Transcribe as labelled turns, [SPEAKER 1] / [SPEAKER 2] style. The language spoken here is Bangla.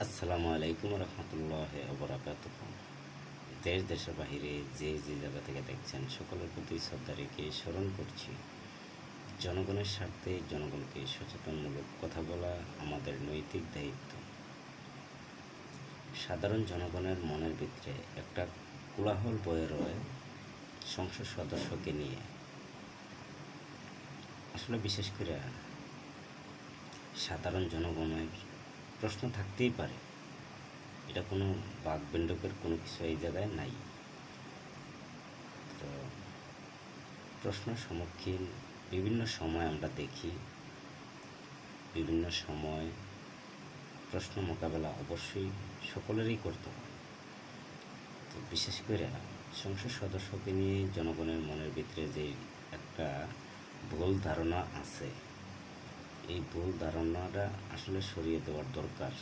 [SPEAKER 1] আসসালামু আলাইকুম রহমতুল্লাহ ওবরাকাতুহু। দেশ দেশের বাহিরে যে যে জায়গা থেকে দেখছেন সকলের প্রতি শ্রদ্ধা রেখে স্মরণ করছি, জনগণের স্বার্থে জনগণকে সচেতনমূলক কথা বলা আমাদের নৈতিক দায়িত্ব। সাধারণ জনগণের মনের ভিতরে একটা কোলাহল বয়ে রয় সংসদ সদস্যকে নিয়ে। আসলে বিশেষ করে সাধারণ জনগণের প্রশ্ন থাকতেই পারে, এটা কোনো বাকবিন্ডকের কোনো কিছু এই জায়গায় নাই। তো প্রশ্নের সম্মুখীন বিভিন্ন সময় আমরা দেখি, বিভিন্ন সময় প্রশ্ন মোকাবেলা অবশ্যই সকলেরই করতে হয়। তো বিশেষ করে সংসদ সদস্যকে নিয়ে জনগণের মনের ভিতরে যে একটা ভুল ধারণা আছে, এই ভুল ধারণাটা আসলে সরিয়ে দেওয়ার দরকার।